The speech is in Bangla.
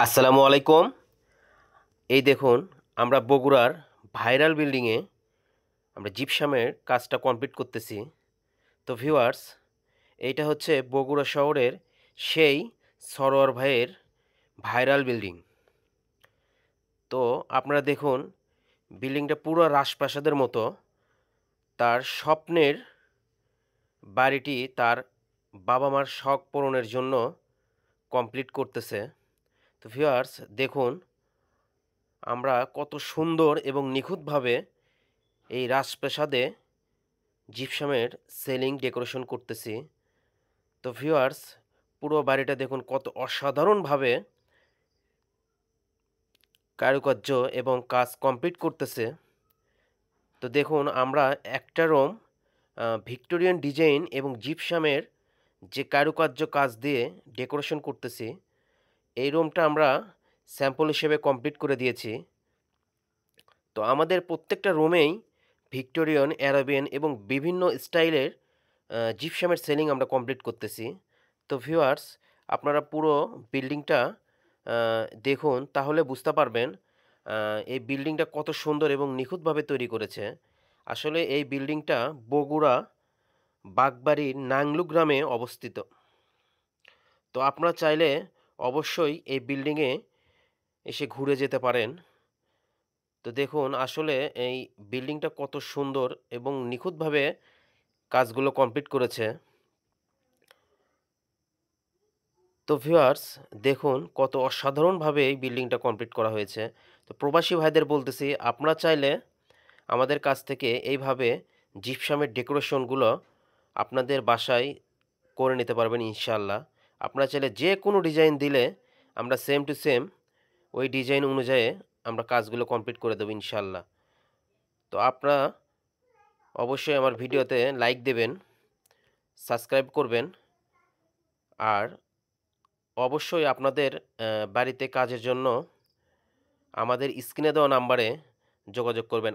আসসালামু আলাইকুম। এই দেখুন, আমরা বগুড়ার ভাইরাল বিল্ডিংয়ে আমরা জিপসামের কাজটা কমপ্লিট করতেছি। তো ভিউয়ার্স, এইটা হচ্ছে বগুড়া শহরের সেই সরোয়ার ভাইয়ের ভাইরাল বিল্ডিং। তো আপনারা দেখুন, বিল্ডিংটা পুরো রাজপ্রাসাদের মতো। তার স্বপ্নের বাড়িটি তার বাবা মার শখ পূরণের জন্য কমপ্লিট করতেছে। তো ভিউয়ার্স দেখুন, আমরা কত সুন্দর এবং নিখুঁতভাবে এই রাজপ্রাসাদে জিপসামের সিলিং ডেকোরেশন করতেছি। তো ভিউয়ার্স, পুরো বাড়িটা দেখুন কত অসাধারণভাবে কারুকার্য এবং কাজ কমপ্লিট করতেছে। তো দেখুন, আমরা একটা রুম ভিক্টোরিয়ান ডিজাইন এবং জিপসামের যে কারুকার্য কাজ দিয়ে ডেকোরেশন করতেছি, এই রুমটা আমরা স্যাম্পল হিসেবে কমপ্লিট করে দিয়েছি। তো আমাদের প্রত্যেকটা রুমেই ভিক্টোরিয়ান, অ্যারাবিয়ান এবং বিভিন্ন স্টাইলের জিপসামের সেলিং আমরা কমপ্লিট করতেছি। তো ভিউয়ার্স, আপনারা পুরো বিল্ডিংটা দেখুন, তাহলে বুঝতে পারবেন এই বিল্ডিংটা কত সুন্দর এবং নিখুঁতভাবে তৈরি করেছে। আসলে এই বিল্ডিংটা বগুড়া বাগবাড়ির নাংলু গ্রামে অবস্থিত। তো আপনারা চাইলে অবশ্যই এই বিল্ডিংয়ে এসে ঘুরে যেতে পারেন। তো দেখুন, আসলে এই বিল্ডিংটা কত সুন্দর এবং নিখুঁতভাবে কাজগুলো কমপ্লিট করেছে। তো ভিউয়ার্স দেখুন, কত অসাধারণভাবে এই বিল্ডিংটা কমপ্লিট করা হয়েছে। তো প্রবাসী ভাইদের বলতেছি, আপনারা চাইলে আমাদের কাছ থেকে এইভাবে জিপসামের ডেকোরেশনগুলো আপনাদের বাসায় করে নিতে পারবেন ইনশাআল্লাহ। আপনারা চাইলে যে কোনো ডিজাইন দিলে আমরা সেম টু সেম ওই ডিজাইন অনুযায়ী আমরা কাজগুলো কমপ্লিট করে দেবো ইনশাআল্লাহ। তো আপনারা অবশ্যই আমার ভিডিওতে লাইক দেবেন, সাবস্ক্রাইব করবেন, আর অবশ্যই আপনাদের বাড়িতে কাজের জন্য আমাদের স্ক্রিনে দেওয়া নাম্বারে যোগাযোগ করবেন।